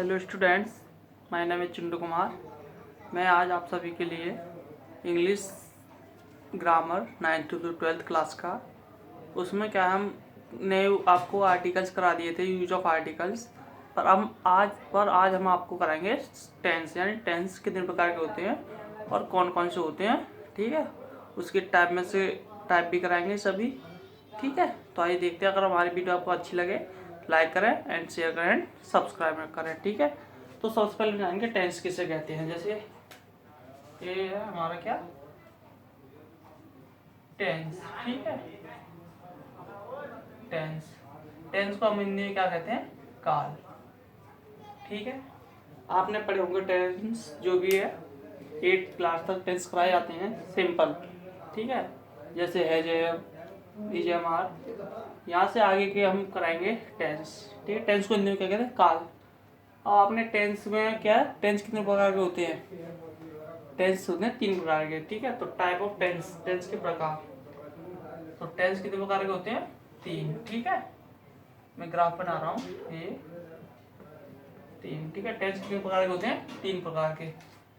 Hello students, my name is Chintu Kumar. मैं आज आप सभी के लिए English grammar 9th to 12th class का उसमें क्या हमने आपको आर्टिकल्स करा दिए थे, यूज ऑफ आर्टिकल्स। पर आज हम आपको कराएंगे टेंस, यानी टेंस कितने प्रकार के होते हैं और कौन कौन से होते हैं। ठीक है, उसके टाइप में से टाइप भी कराएंगे सभी। ठीक है, तो आइए देखते हैं। अगर हमारी वीडियो आपको अच्छी लगे लाइक करें एंड शेयर करें एंड सब्सक्राइब करें। ठीक है, तो सबसे पहले जानेंगे टेंस किसे कहते हैं। जैसे ये है हमारा क्या टेंस। ठीक है, टेंस टेंस को हम हिंदी में क्या कहते हैं, काल। ठीक है, आपने पढ़े होंगे टेंस जो भी है 8th क्लास तक टेंस कराए जाते हैं सिंपल। ठीक है, जैसे है जे EJMR, यहाँ से आगे के हम कराएंगे टेंस। ठीक है, टेंस को हिंदी में क्या कहते हैं, काल। अब आपने टेंस में क्या है, टेंस कितने प्रकार के होते हैं, टेंस होते हैं 3 प्रकार के। ठीक है, तो टाइप ऑफ टेंस, टेंस के प्रकार। तो टेंस कितने प्रकार के होते हैं, 3। ठीक है, मैं ग्राफ बना रहा हूँ, ये 3। ठीक है, टेंस कितने प्रकार के होते हैं, 3 प्रकार के।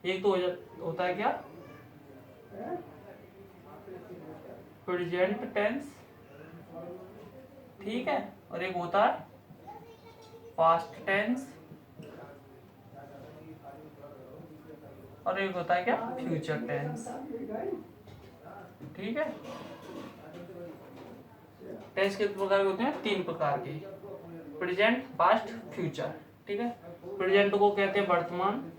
एक तो होता है क्या, प्रेजेंट टेंस। ठीक है, और एक होता है पास्ट टेंस, और एक होता है क्या, फ्यूचर टेंस। ठीक है, टेंस कितने प्रकार के होते हैं, 3 प्रकार के, प्रेजेंट, पास्ट, फ्यूचर। ठीक है, प्रेजेंट को कहते हैं वर्तमान,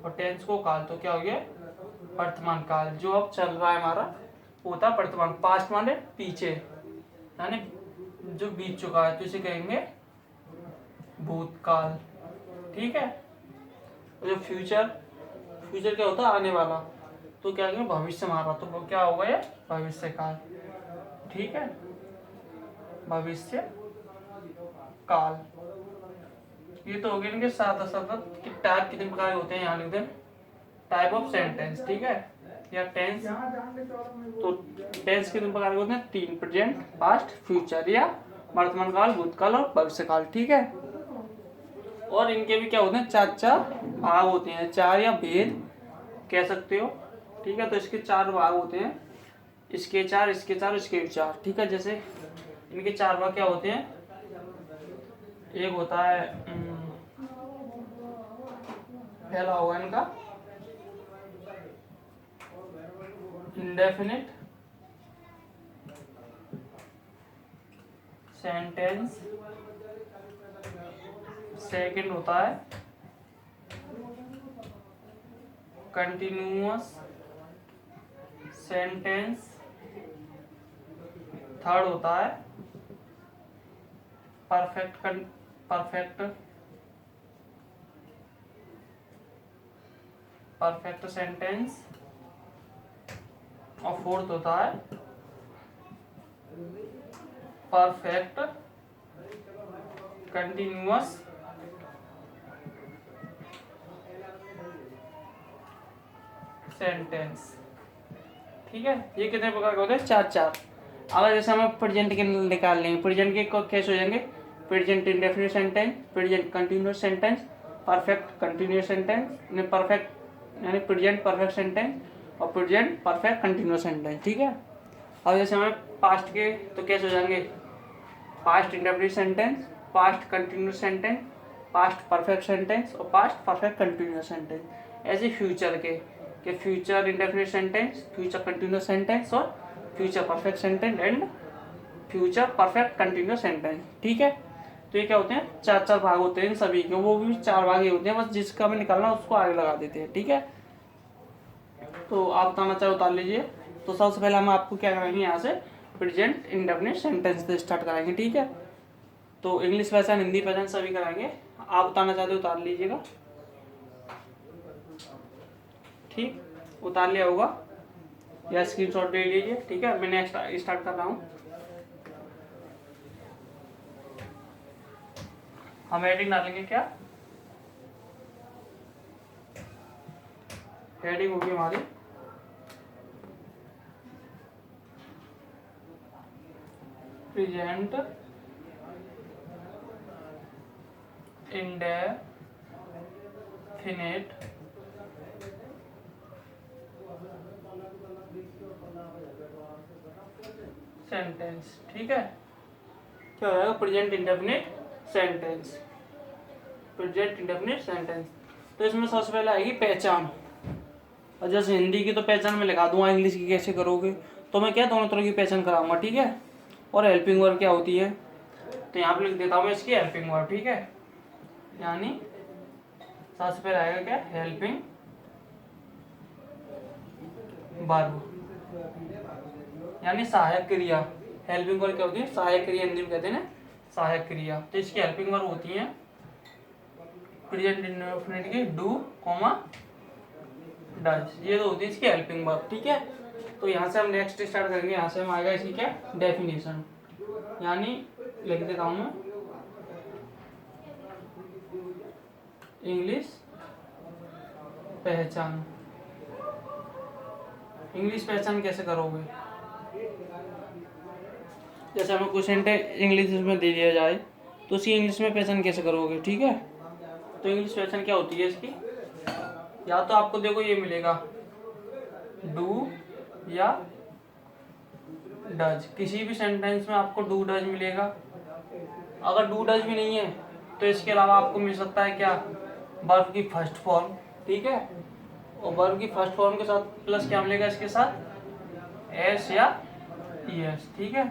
और टेंस को काल। तो क्या हो गया, वर्तमान काल जो अब चल रहा है हमारा वो होता है वर्तमान। पास्ट माने पीछे, यानी जो बीत चुका है, तो इसे कहेंगे भूतकाल। ठीक है, और जो फ्यूचर, फ्यूचर क्या होता है, आने वाला, तो क्या कहेंगे भविष्य हमारा। तो वो क्या होगा, ये भविष्य काल। ठीक है, भविष्य काल। ये तो हो गए इनके साथ साथ कि टाइप कितने प्रकार के होते हैं, यहाँ लिख दें टाइप ऑफ सेंटेंस। ठीक है, या टेंस। तो टेंस कितने प्रकार के होते हैं, 3, प्रेजेंट, पास्ट, फ्यूचर, या वर्तमान काल, भूतकाल और भविष्य काल। ठीक है, और इनके भी क्या होते हैं, 4 भाग होते हैं, 4 या भेद कह सकते हो। ठीक है, तो इसके 4 भाग होते हैं, इसके 4, इसके 4, इसके भी 4। ठीक है, जैसे इनके 4 भाग क्या होते हैं, एक होता है पहला होगा इनका इंडेफिनिट सेंटेंस, सेकंड होता है कंटिन्यूअस सेंटेंस, थर्ड होता है परफेक्ट सेंटेंस, और फोर्थ होता है परफेक्ट कंटिन्यूअस सेंटेंस। ठीक है, ये कितने प्रकार के होते हैं, 4। अगर जैसे हम प्रेजेंट के निकाल लेंगे, प्रेजेंट के कैसे हो जाएंगे, present indefinite sentence, present continuous sentence, perfect continuous sentence, perfect यानी प्रेजेंट परफेक्ट सेंटेंस, और प्रेजेंट परफेक्ट कंटिन्यूअस सेंटेंस। ठीक है, अब जैसे हमें पास्ट के तो कैसे हो जाएंगे, past indefinite sentence, past continuous sentence, past perfect sentence और पास्ट परफेक्ट कंटिन्यूअस सेंटेंस। ऐसे फ्यूचर के future indefinite sentence, future continuous sentence और future perfect sentence and future perfect continuous sentence. ठीक है, तो ये क्या होते हैं, 4 भाग होते हैं इन सभी के, वो भी 4 भाग ही होते हैं, बस जिसका हमें निकालना उसको आगे लगा देते हैं। ठीक है, तो आप बताना चाहे उतार लीजिए। तो सबसे पहले हम आपको क्या कराएंगे, यहाँ से प्रेजेंट इंडेफिनिट सेंटेंस से स्टार्ट कराएंगे। ठीक है, तो इंग्लिश पहचान, हिंदी पहचान सभी कराएंगे। आप बताना चाहते हो उतार लीजिएगा। ठीक, उतार लिया होगा या स्क्रीनशॉट ले लीजिए। ठीक है, मैं नेक्स्ट स्टार्ट कर रहा हूँ। हम हेडिंग डालेंगे, क्या हेडिंग होगी हमारी प्रेजेंट इंडेफिनिट सेंटेंस। ठीक है, क्या हो जाएगा? Present indefinite sentence, present indefinite sentence. तो इसमें सबसे पहले आएगी पहचान। और जैसे हिंदी की तो पहचान मैं लगा दूंगा, इंग्लिश की कैसे करोगे, तो मैं क्या दोनों तरह की पहचान कराऊंगा। ठीक है, और हेल्पिंग वर्ब क्या होती है, तो यहाँ पे लिख देता हूँ मैं इसकी हेल्पिंग वर्ब। ठीक है, यानी सबसे पहले आएगा क्या? हेल्पिंग वर्ब, यानी सहायक क्रिया। हेल्पिंग वर्ब क्या होती है? सहायक क्रिया, हिंदी में कहते हैं ना सहायक क्रिया। तो इसकी हेल्पिंग वर्ब होती है प्रेजेंट इंडेफिनिट की डू कॉमा डज, ये तो होती है इसकी हेल्पिंग वर्ब। ठीक है, तो यहाँ से हम नेक्स्ट स्टार्ट करेंगे। यहाँ से हम आएगा इसकी क्या? डेफिनेशन, यानी लिख देता हूँ मैं इंग्लिश पहचान। इंग्लिश पहचान कैसे करोगे? जैसे हमें क्वेश्चन इंग्लिश में दे दिया जाए तो उसकी इंग्लिश में पहचान कैसे करोगे? ठीक है, तो इंग्लिश पहचान क्या होती है इसकी? या तो आपको देखो ये मिलेगा डू या डज, किसी भी सेंटेंस में आपको डू डज मिलेगा। अगर डू डज भी नहीं है तो इसके अलावा आपको मिल सकता है क्या? वर्ब की फर्स्ट फॉर्म। ठीक है, और वर्ब की फर्स्ट फॉर्म के साथ प्लस क्या मिलेगा इसके साथ? एस या ईएस। ठीक है,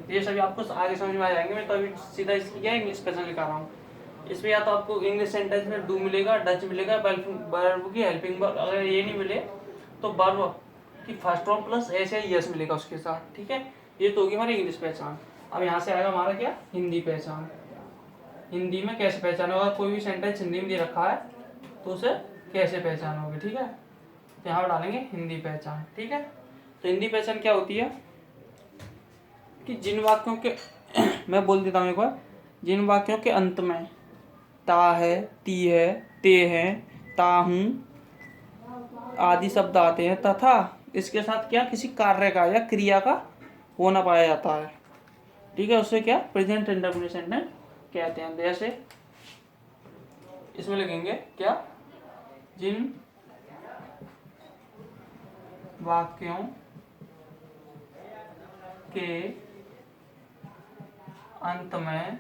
ये सभी आपको आगे समझ में आ जाएंगे। मैं तो अभी सीधा इसकी क्या इंग्लिश पहचान लिखा रहा हूँ। इसमें या तो आपको इंग्लिश सेंटेंस में डू मिलेगा, डच मिलेगा, वर्ब की हेल्पिंग वर्ब। अगर ये नहीं मिले तो वर्ब की फर्स्ट फॉर्म प्लस एस या यस मिलेगा उसके साथ। ठीक है, ये तो होगी हमारी इंग्लिश पहचान। अब यहाँ से आएगा हमारा क्या? हिंदी पहचान। हिंदी में कैसे पहचान होगा? कोई भी सेंटेंस हिंदी में दे रखा है तो उसे कैसे पहचानोगे? ठीक है, तो यहाँ पर डालेंगे हिंदी पहचान। ठीक है, तो हिंदी पहचान क्या होती है कि जिन वाक्यों के मैं बोल देता हूँ एक बार, जिन वाक्यों के अंत में ता है, ती है, ते है, ता हूँ आदि शब्द आते हैं तथा इसके साथ क्या? किसी कार्य का या क्रिया का होना पाया जाता है। ठीक है, उससे क्या? प्रेजेंट इंडेफिनिट सेंटेंस कहते हैं। जैसे इसमें लिखेंगे क्या? जिन वाक्यों के अंत में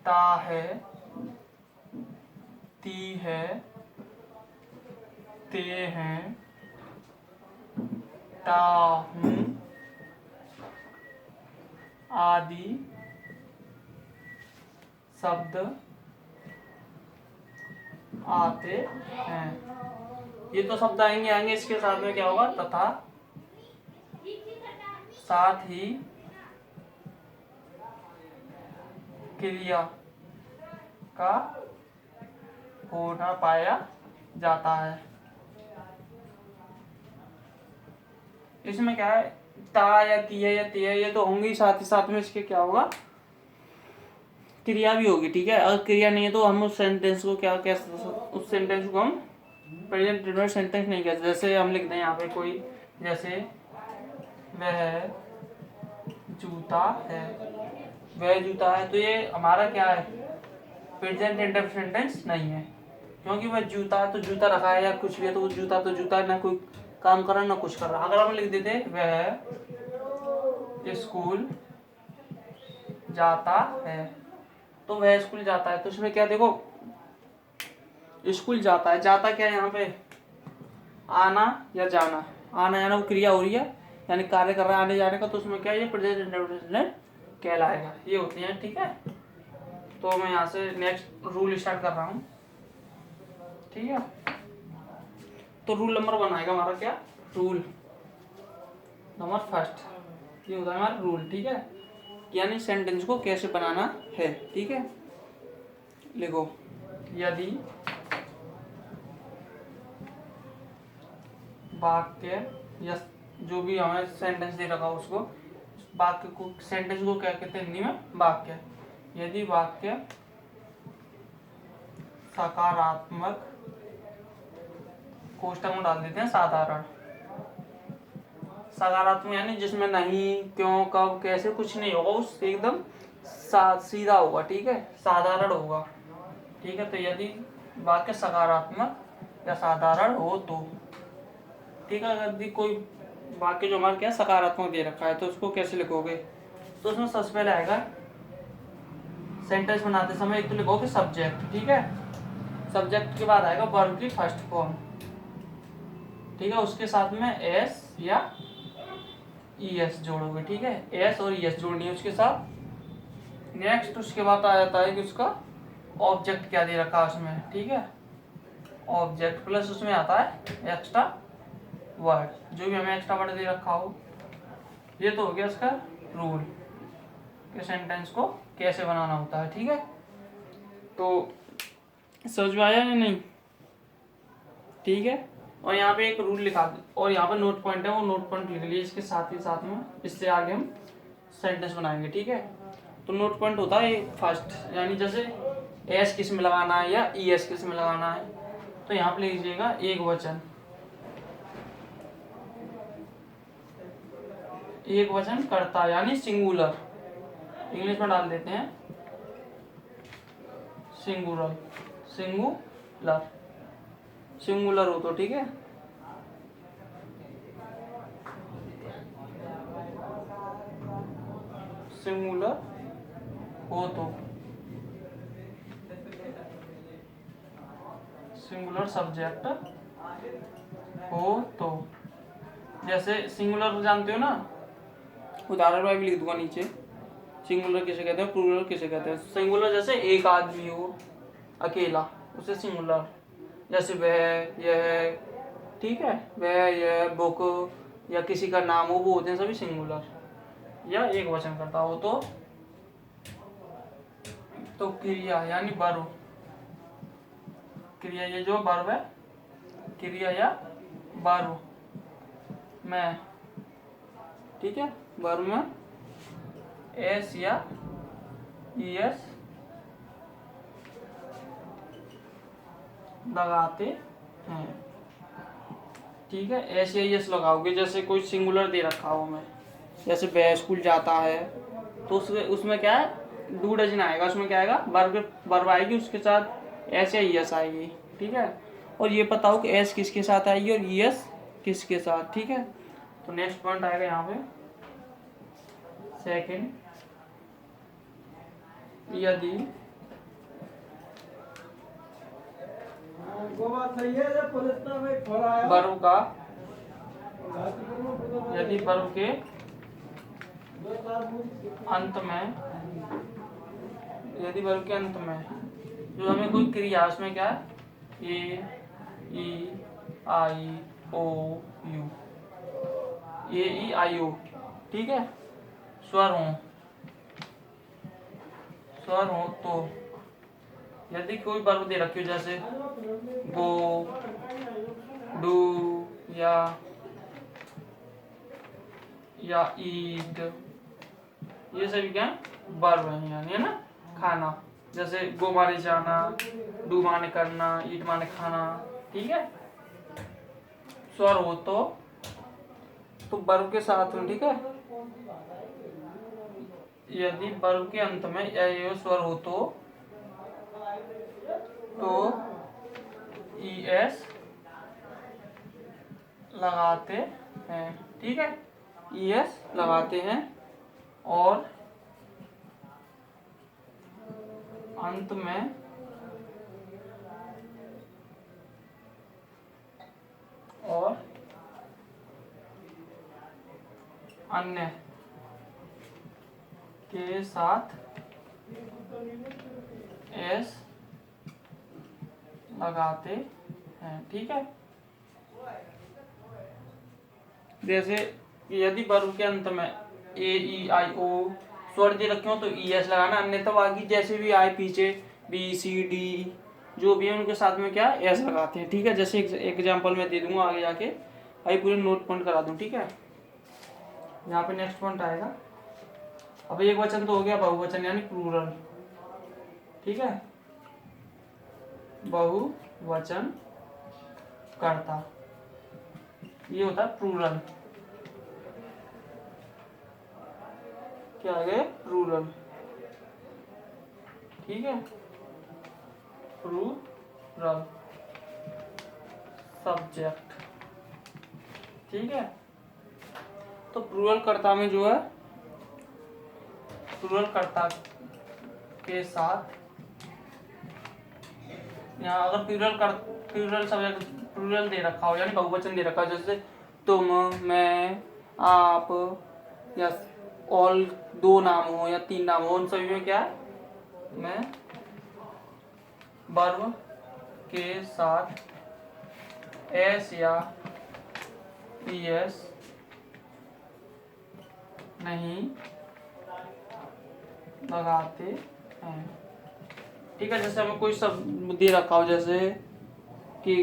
ता है, ती है, ते हैं, ता हूँ आदि शब्द आते हैं। ये तो शब्द आएंगे, इसके साथ में क्या होगा? तथा, साथ ही, क्रिया का होना पाया जाता है। इसमें क्या है? ता या ती है या ते है, ये तो होंगे ही, साथ ही साथ में इसके क्या होगा? क्रिया भी होगी। ठीक है, अगर क्रिया नहीं है तो हम उस सेंटेंस को क्या कह सकते? उस सेंटेंस को हम प्रेजेंट इंडेफिनिट सेंटेंस नहीं कहते। जैसे हम लिखते हैं यहाँ पे कोई, जैसे वह जूता है, वह जूता है, तो ये हमारा क्या है? प्रेजेंट इंडेफिनिट सेंटेंस नहीं है, क्योंकि वह जूता है तो जूता रखा है या कुछ भी है तो वो जूता तो जूता, ना कोई काम कर रहा ना कुछ कर रहा। अगर हम लिख देते वह स्कूल जाता है, तो वह स्कूल जाता है, तो इसमें क्या? देखो स्कूल जाता है, जाता क्या है यहाँ पे? आना या जाना। आना जाना वो क्रिया हो रही है, यानी कार्य कर रहा है आने जाने का, तो उसमें क्या? ये प्रेजेंट इंडेफिनिट कहलाएगा। ये होती है। ठीक है, तो मैं यहाँ से नेक्स्ट रूल स्टार्ट कर रहा हूँ। ठीक है, तो रूल नंबर 1 आएगा हमारा क्या? रूल नंबर फर्स्ट, ये होता है हमारा रूल। ठीक है, यानी सेंटेंस को कैसे बनाना है। ठीक है, लिखो, यदि वाक्य या जो भी हमें सेंटेंस दे रखा उसको, वाक्य को, सेंटेंस को क्या कहते हैं हिंदी में? वाक्य। यदि वाक्य सकारात्मक, कोष्टक में डाल देते हैं साधारण, सकारात्मक यानी जिसमें नहीं, क्यों, कब, कैसे कुछ नहीं होगा, उस एकदम सीधा होगा, ठीक है, साधारण होगा, ठीक है। तो यदि वाक्य सकारात्मक या साधारण हो तो, ठीक है। अगर यदि कोई वाक्य जो हमारे क्या सकारात्मक दे रखा है तो उसको कैसे लिखोगे, तो उसमें सबसे पहले आएगा सेंटेंस बनाते समय एक तो लिखोगे सब्जेक्ट, ठीक है। सब्जेक्ट के बाद आएगा वर्ब की फर्स्ट फॉर्म, ठीक है। उसके साथ में एस या ईएस जोड़ोगे, ठीक है। एस और ईएस जोड़नी है उसके साथ। नेक्स्ट उसके बाद आ जाता है कि उसका ऑब्जेक्ट क्या दे रखा है उसमें, ठीक है। ऑब्जेक्ट प्लस उसमें आता है एक्स्ट्रा वर्ड, जो भी हमें एक्स्ट्रा वर्ड दे रखा हो। ये तो हो गया इसका रूल कि सेंटेंस को कैसे बनाना होता है, ठीक है। तो समझ में आया या नहीं, ठीक है। और यहाँ पे एक रूल लिखा और यहाँ पे नोट पॉइंट है, वो नोट पॉइंट लिख लीजिए इसके साथ ही साथ में, इससे आगे हम सेंटेंस बनाएंगे, ठीक है। तो नोट पॉइंट होता है फर्स्ट, यानी जैसे एस किस में लगाना है या ई एस किस में लगाना है, तो यहाँ पे लिख लीजिएगा एक वचन, एक वचन करता यानी सिंगुलर, इंग्लिश में डाल देते हैं सिंगुलर, सिंगुलर, सिंगुलर हो तो, ठीक है। सिंगुलर हो तो, सिंगुलर सब्जेक्ट हो तो, जैसे सिंगुलर जानते हो ना, उदाहरण में भी लिख दूंगा नीचे। सिंगुलर किसे कहते हैं, प्लूरल किसे कहते हैं। सिंगुलर जैसे एक आदमी हो अकेला, उसे सिंगुलर, जैसे वह, यह, ठीक है, वह, यह, बुक या किसी का नाम हो, वो होते हैं सभी सिंगुलर। या एक वचन करता हो तो क्रिया यानी वर्ब, क्रिया, ये जो वर्ब है, क्रिया या वर्ब में, ठीक है, वर्ब में एस या ई एस लगाते हैं, ठीक है। एस या ई एस लगाओगे, जैसे कोई सिंगुलर दे रखा हो हमें, जैसे वह स्कूल जाता है, तो उसमें क्या है, डू डजन आएगा, उसमें क्या आएगा, वर्ब आएगी, उसके साथ एस या ई एस आएगी, ठीक है। और ये पता हो कि एस किसके साथ आएगी और ई एस किसके साथ, ठीक है। तो नेक्स्ट पॉइंट आएगा यहाँ पे सेकंड, यदि वर्ब का, यदि वर्ब के अंत में, यदि वर्ब के अंत में जो हमें कोई क्रिया, उसमें क्या है, ए ई आई ओ यू, ए ई आई ओ, ठीक है, स्वर हो तो, यदि कोई वर्ब दे रखी हो जैसे गो, डू या ईट, ये सभी क्या वर्ब है, यानी, है ना, खाना। जैसे गो माने जाना, डू माने करना, ईट माने खाना, ठीक है। स्वर हो तो वर्ब के साथ में, ठीक है। यदि वर्ब के अंत में या स्वर हो तो ई एस लगाते हैं, ठीक है, ई एस लगाते हैं, और अंत में और अन्य के साथ एस लगाते हैं, ठीक है। जैसे यदि वर्ब के अंत में ए ई आई ओ स्वर दे रखे हो तो ई एस लगाना, अन्यथा बाकी जैसे भी आए पीछे बी सी डी जो भी है उनके साथ में क्या एस लगाते हैं, ठीक है। जैसे एग्जांपल मैं दे दूंगा आगे जाके, आई पूरे नोट पॉइंट करा दूं, ठीक है। यहाँ पे नेक्स्ट पॉइंट आएगा, अब एक वचन तो हो गया, बहुवचन यानी प्लूरल, ठीक है, बहुवचन करता, ये होता है प्लूरल, क्या आ गया, प्लूरल, ठीक है, प्लूरल सब्जेक्ट, ठीक है। तो प्लूरल कर्ता में जो है, प्लूरल कर्ता के साथ यहाँ अगर प्लूरल सब्जेक्ट प्लूरल दे रखा हो, यानी बहुवचन दे रखा हो, जैसे तुम, मैं, आप, या ऑल, 2 नाम हो या 3 नाम हो, उन सभी में क्या है, मैं वर्ब के साथ एस या पीएस नहीं लगाते हैं, ठीक है। जैसे हमें कोई शब्द दे रखा हो, जैसे कि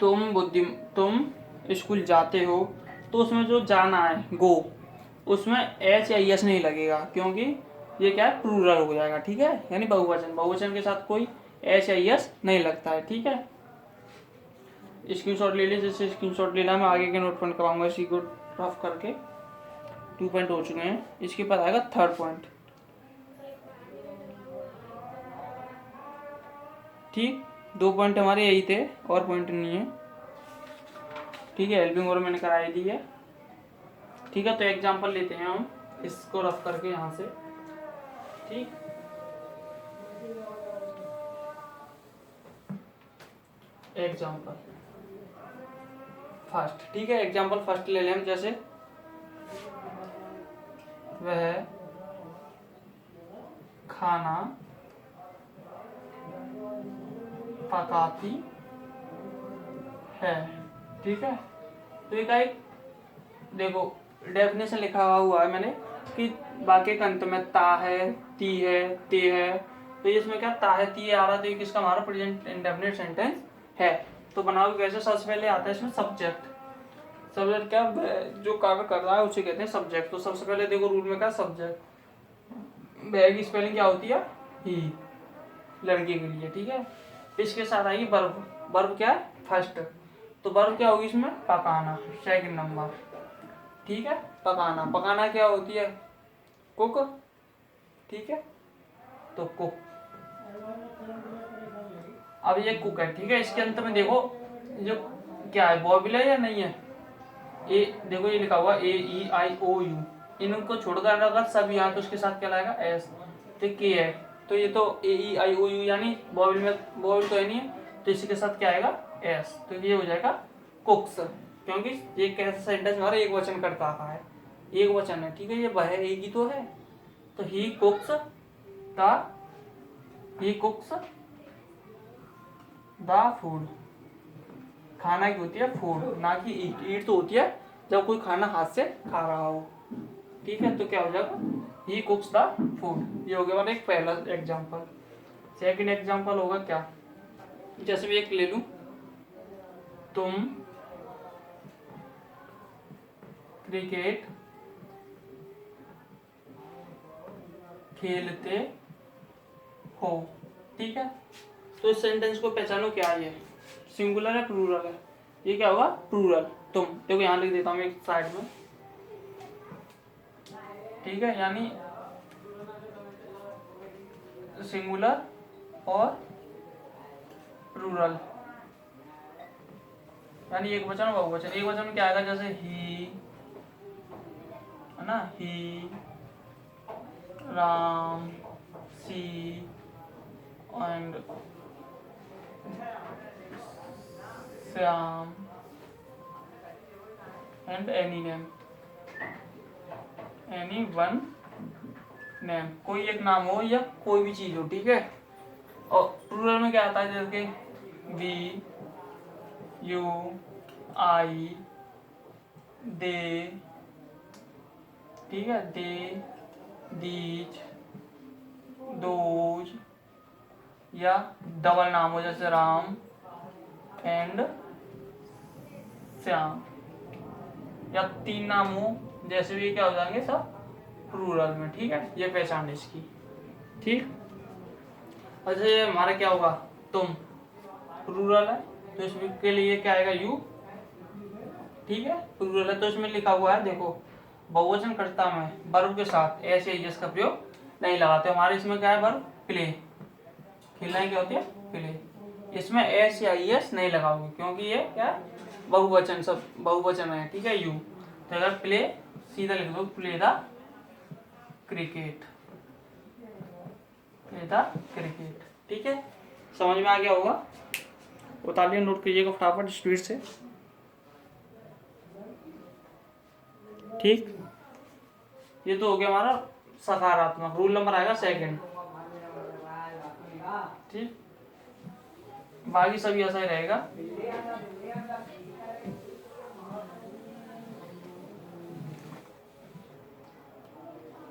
तुम स्कूल जाते हो, तो उसमें जो जाना है गो, उसमें एच या एस नहीं लगेगा, क्योंकि ये क्या है, प्लूरल हो जाएगा, ठीक है। यानी बहुवचन के साथ कोई एच या एस नहीं लगता है, ठीक है। स्क्रीनशॉट ले लीजिए, जैसे स्क्रीनशॉट लेना मैं आगे के नोट पॉइंट करवाऊंगा, इसी को रफ करके 2 पॉइंट हो चुके हैं। इसके बाद आएगा 3rd पॉइंट, ठीक। 2 पॉइंट हमारे यही थे, और पॉइंट नहीं है, ठीक है। हेल्पिंग और मैंने कराई दी है, ठीक है। तो एग्जांपल लेते हैं हम इसको रफ करके यहाँ से, ठीक। एग्जांपल फर्स्ट, ठीक है। एग्जांपल फर्स्ट ले लें हम, जैसे वह खाना पकाती है, ठीक है। तो ये का एक देखो डेफिनेशन लिखा हुआ है मैंने कि वाक्य के अंत में ता है, ती है, ते है, तो इसमें क्या ता है, ती आ रहा, तो ये किसका हमारा प्रेजेंट इंडेफिनिट सेंटेंस है। तो बनाओ कैसे, सबसे पहले आता है इसमें सब्जेक्ट। सब्जेक्ट क्या, जो कार्य कर रहा है उसे कहते हैं सब्जेक्ट। तो सबसे पहले देखो रूल में क्या, सब्जेक्ट बैग की स्पेलिंग क्या होती है, ही, लड़के के लिए, ठीक है। इसके साथ आएगी वर्ब, वर्ब क्या है, फर्स्ट, तो वर्ब क्या होगी इसमें, पकाना, 2nd नंबर, ठीक है। पकाना, पकाना क्या होती है, कुक, ठीक है। तो कुक, अब ये कुक है, ठीक है। इसके अंत में देखो जो क्या है, वॉवेल है या नहीं है, ए, देखो ये लिखा हुआ AEIOU, इनको छोड़कर अगर सब यहाँ तो उसके साथ क्या लाएगा, एस, तो के है, तो ये तो AEIOU यानी वॉवेल में, वॉवेल तो है नहीं है, तो इसी के साथ क्या आएगा, एस, तो ये हो जाएगा कुक्स, क्योंकि ये कैसा सेंटेंस हमारा एक वचन करता है, एक वचन है, ठीक है। ये वह एक ही तो है, तो ही कुक्स द फूड, खाना की होती है फूड, ना कि ईट, ईट तो होती है जब कोई खाना हाथ से खा रहा हो, ठीक है। तो क्या हो जाएगा, ही कुक्स द फूड, ये हो गया हमारा एक पहला एग्जांपल। 2nd एग्जांपल होगा क्या, जैसे मैं एक ले लूं, तुम क्रिकेट खेलते हो, ठीक है। तो इस सेंटेंस को पहचानो, क्या है, सिंगुलर है, प्लूरल है, ये क्या होगा, प्लूरल। तुम देखो यहाँ लिख देता हूँ एक साइड में, ठीक है, यानी सिंगुलर और प्लूरल, यानी एक वचन और बहुवचन। एक वचन में क्या आएगा, जैसे ही है ना, he, Ram, she and Shyam and any name, any one name, कोई एक नाम हो या कोई भी चीज हो, ठीक है। और प्लूरल में क्या आता है, जैसे वी, यू, आई, दे, ठीक है, दे, दीज, दोज, या डबल नाम हो जैसे राम एंड श्याम, या 3 नाम हो जैसे भी, क्या हो जाएंगे सब प्लूरल में, ठीक है। ये पहचान इसकी, ठीक। अच्छा ये हमारा क्या होगा, तुम प्लूरल है, तो इसमें के लिए क्या आएगा, यू, ठीक है, प्लूरल है, तो इसमें लिखा हुआ है देखो, बहुवचन कर्ता में वर्ब के साथ एस या एस का प्रयोग नहीं लगाते। हमारे इसमें क्या है वर्ब प्ले, खेलना क्या होती है प्ले। इसमें एस या एस नहीं लगाओगे क्योंकि ये क्या है बहुवचन, सब बहुवचन है, ठीक है यू। तो अगर प्ले सीधा लिख दो play the cricket, play the cricket, ठीक है समझ में आ गया होगा। उतारिए नोट कीजिएगा फटाफट स्पीड से, ठीक। ये तो हो गया हमारा सकारात्मक। रूल नंबर आएगा सेकंड, ठीक। बाकी सभी ऐसा ही रहेगा।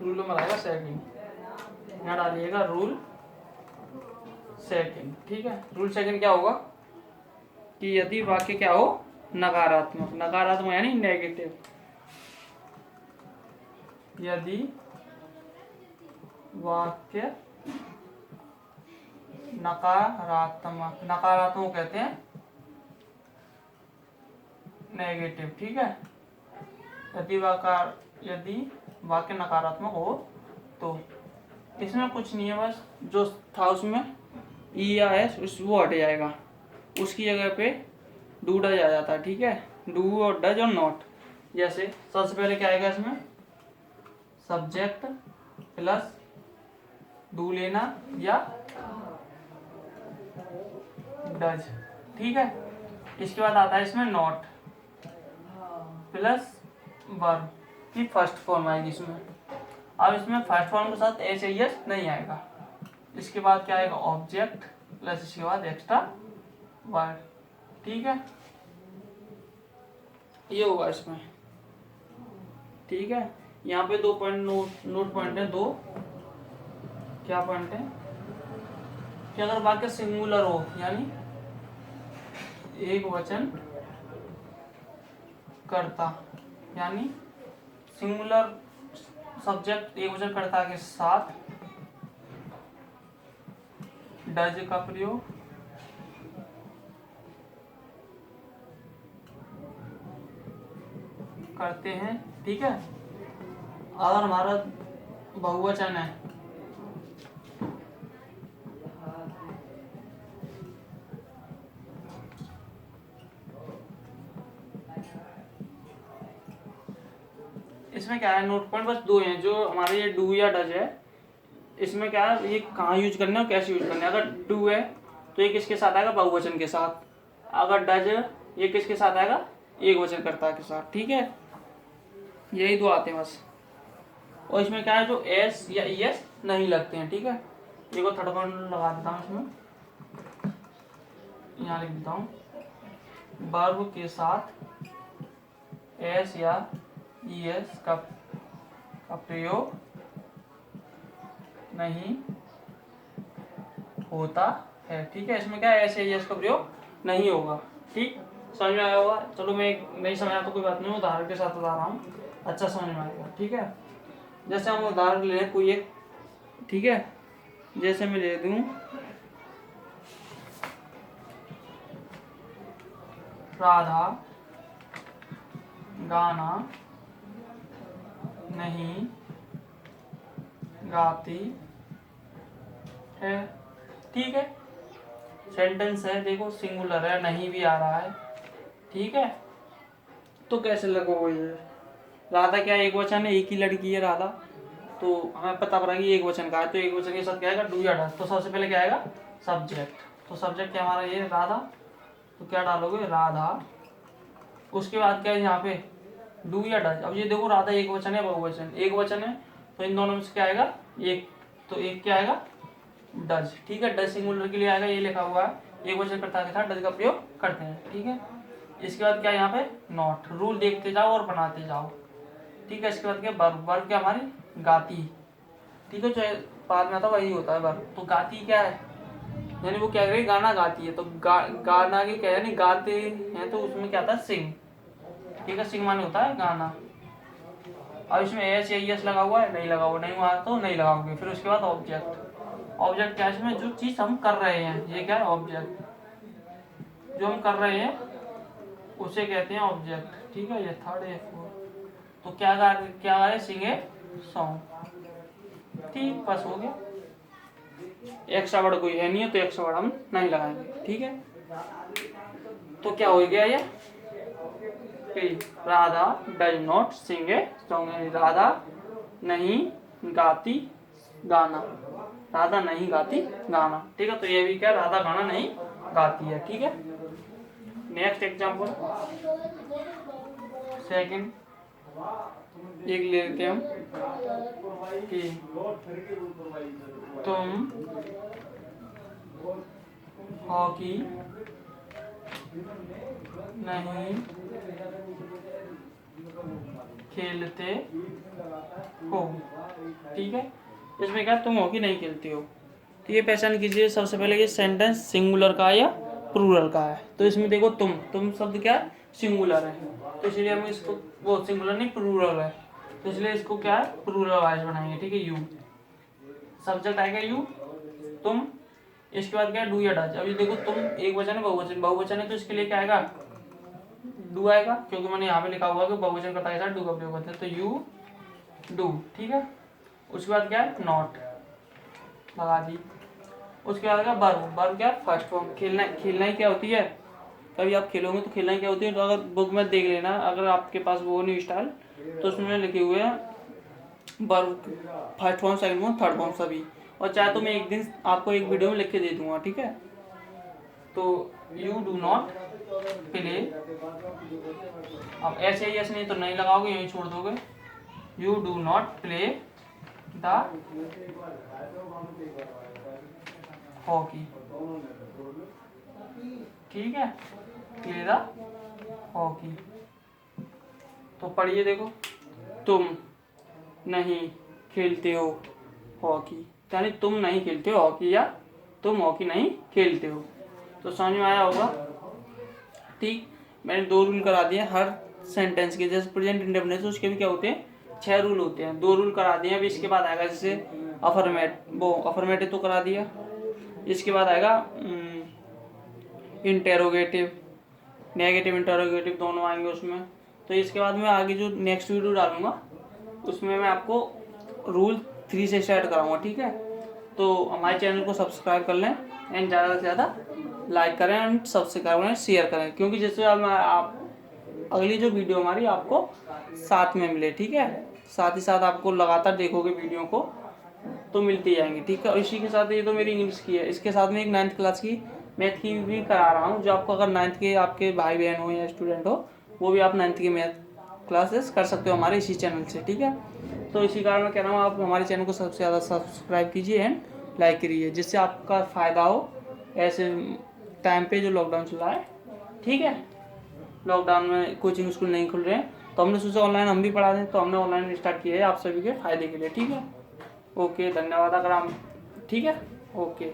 रूल नंबर आएगा सेकंड, यहाँ डालिएगा रूल सेकंड, ठीक है। रूल सेकंड क्या होगा कि यदि वाक्य क्या हो नकारात्मक, नकारात्मक यानी नेगेटिव, यदि वाक्य नकारात्मक, नकारात्मक कहते हैं नेगेटिव, ठीक है। यदि वाक्य नकारात्मक हो तो इसमें कुछ नहीं है, बस जो था उसमें ई या एस उस वो हट जाएगा, उसकी जगह पे डू डज आ जाता है, ठीक है। डू और डज और नॉट। जैसे सबसे पहले क्या आएगा इसमें सब्जेक्ट प्लस डू लेना या डज, ठीक है। इसके बाद आता है इसमें नॉट प्लस वर्ब की फर्स्ट फॉर्म आएगी इसमें। अब इसमें फर्स्ट फॉर्म के साथ एस या एस नहीं आएगा। इसके बाद क्या आएगा ऑब्जेक्ट प्लस इसके बाद एक्स्ट्रा वर्ड, ठीक है। ये होगा इसमें, ठीक है। यहाँ पे 2 पॉइंट नोट पॉइंट है, 2 क्या पॉइंट है कि अगर वाक्य सिंगुलर हो यानी एक वचन कर्ता, यानी सिंगुलर सब्जेक्ट एक वचन कर्ता के साथ डज का प्रयोग करते हैं, ठीक है। अगर हमारा बहुवचन है इसमें क्या है नोट पॉइंट बस 2 हैं जो हमारे ये डू या डज है। इसमें क्या है ये कहाँ यूज करना है और कैसे यूज करना है। अगर डू है तो ये किसके साथ आएगा बहुवचन के साथ, अगर डज ये किसके साथ आएगा एक वचन कर्ता के साथ, ठीक है। यही 2 आते हैं बस। और इसमें क्या है जो एस या एस नहीं लगते हैं, ठीक है। ये को थर्ड पॉइंट लगा देता हूँ इसमें, यहाँ लिख देता हूँ वर्ब के साथ एस या एस का प्रयोग नहीं होता है, ठीक है। इसमें क्या है एस या एस का प्रयोग नहीं होगा, ठीक। समझ में आया होगा। चलो मैं नहीं समझा तो कोई बात नहीं, उदाहरण के साथ बता रहा हूँ, अच्छा समझ में आएगा, ठीक है। जैसे हम उदाहरण ले लें कोई एक, ठीक है। जैसे मैं ले दूं राधा गाना नहीं गाती है, ठीक है। सेंटेंस है देखो सिंगुलर है, नहीं भी आ रहा है, ठीक है। तो कैसे लगोगे ये राधा क्या एक वचन है, एक ही लड़की है राधा, तो हमें पता पड़ा कि एक वचन का है, तो एक वचन के साथ क्या आएगा डू या डज। तो सबसे पहले क्या आएगा सब्जेक्ट, तो सब्जेक्ट क्या हमारा ये राधा, तो क्या डालोगे राधा। उसके बाद क्या है यहाँ पे डू या डज। अब ये देखो राधा एक वचन है बहुवचन, एक वचन है तो इन दोनों में से क्या आएगा एक, तो एक क्या आएगा डज, ठीक है। डज सिंगुलर के लिए आएगा, ये लिखा हुआ है एक वचन कर्ता के साथ डज का प्रयोग करते हैं, ठीक है। इसके बाद क्या यहाँ पे नॉट, रूल देखते जाओ और बनाते जाओ, ठीक है। इसके बाद क्या वर्ब, वर्ब क्या हमारी गाती, ठीक है। जो बाद में आता वही होता है वर्ब। तो गाती क्या है यानी वो क्या करेगी गाना गाती है, तो गाना की क्या यानी गाते हैं, तो उसमें क्या आता है सिंग, ठीक है। सिंग माने होता है गाना। अब इसमें एस या एस लगा हुआ है नहीं लगा हुआ, नहीं हुआ तो नहीं लगाओगे। फिर उसके बाद ऑब्जेक्ट, ऑब्जेक्ट क्या है इसमें जो चीज हम कर रहे हैं, ये क्या है ऑब्जेक्ट, जो हम कर रहे हैं उसे कहते हैं ऑब्जेक्ट, ठीक है। ये थर्ड है फोर्थ, तो क्या गा रहे सिंग ए सॉन्ग, ठीक, बस हो गया। एक्स्ट्रा वर्ड कोई है नहीं है तो एक्स्ट्रा वर्ड हम नहीं लगाएंगे, ठीक है। तो क्या हो गया ये कि Radha does not sing a song, Radha नहीं गाती गाना, राधा नहीं गाती गाना, ठीक है। तो ये भी क्या, राधा गाना नहीं गाती है, ठीक है। नेक्स्ट एग्जाम्पल सेकंड एक ले लेते हैं हम कि तुम हॉकी नहीं खेलते हो, ठीक है। इसमें क्या, तुम हॉकी नहीं खेलते हो, तो ये पहचान कीजिए सबसे पहले ये सेंटेंस सिंगुलर का है या प्लूरल का है। तो इसमें देखो तुम शब्द क्या है, सिंगुलर है, तो इसलिए हम इसको, वो सिंगुलर नहीं प्लूरल है, तो इसलिए इसको क्या है प्लूरल वाइज बनाएंगे, ठीक है। यू सब्जेक्ट आएगा यू, तुम, इसके बाद क्या है डू या डज। अभी देखो तुम एक वचन है, बहुवचन, बहुवचन है तो इसके लिए क्या आएगा, डू आएगा, क्योंकि मैंने यहाँ पे लिखा हुआ है कि बहुवचन करता है डू का प्रयोग करते हैं, तो यू डू, ठीक है। उसके बाद क्या है नॉट लगा दी। उसके बाद क्या वर्ब, वर्ब क्या फर्स्ट फॉर्म, खेलना, खेलना ही क्या होती है, कभी आप खेलोगे तो खेलना ही क्या होती है। तो अगर बुक में देख लेना, अगर आपके पास वो नहीं स्टाइल, तो उसमें लिखे हुए हैं verb first form, second form, third form सभी, और चाहे तो मैं एक दिन आपको एक वीडियो में लिख के दे दूंगा, ठीक है। तो यू डू नॉट प्ले, अब ऐसे ही ऐसे नहीं तो नहीं लगाओगे, यही छोड़ दोगे। You do not play the hockey, ठीक है, प्ले द हॉकी। तो पढ़िए देखो, तुम नहीं खेलते हो हॉकी, यानी तुम नहीं खेलते हो हॉकी या तुम हॉकी नहीं खेलते हो। तो समझ में आया होगा, ठीक। मैंने 2 रूल करा दिए हर सेंटेंस के, जैसे प्रेजेंट इंडेफिनिट उसके भी क्या होते हैं 6 रूल होते हैं, 2 रूल करा दिए। अभी इसके बाद आएगा जैसे अफर्मेटिव तो करा दिया, इसके बाद आएगा इंटेरोगेटिव, नेगेटिव इंटेरोगेटिव दोनों आएंगे उसमें। तो इसके बाद मैं आगे जो नेक्स्ट वीडियो डालूंगा उसमें मैं आपको रूल 3 से स्टार्ट कराऊंगा, ठीक है। तो हमारे चैनल को सब्सक्राइब कर लें एंड ज़्यादा से ज़्यादा लाइक करें एंड सब्सक्राइब करें, शेयर करें, क्योंकि जिससे आप अगली जो वीडियो हमारी आपको साथ में मिले, ठीक है। साथ ही साथ आपको लगातार देखोगे वीडियो को तो मिलती जाएंगी, ठीक है। और इसी के साथ ये तो मेरी इंग्लिश की है, इसके साथ में एक 9th क्लास की मैथ की भी करा रहा हूँ, जो आपको अगर 9th के आपके भाई बहन हो या स्टूडेंट हो, वो भी आप 9th की मैथ क्लासेस कर सकते हो हमारे इसी चैनल से, ठीक है। तो इसी कारण मैं कह रहा हूँ आप हमारे चैनल को सबसे ज़्यादा सब्सक्राइब कीजिए एंड लाइक करिए, जिससे आपका फ़ायदा हो ऐसे टाइम पे जो लॉकडाउन चल रहा है, ठीक है। लॉकडाउन में कोचिंग स्कूल नहीं खुल रहे हैं, तो हमने सोचा ऑनलाइन हम भी पढ़ा दें, तो हमने ऑनलाइन स्टार्ट किया है आप सभी के फ़ायदे के लिए, ठीक है। ओके, धन्यवाद। अगर हम, ठीक है, ओके।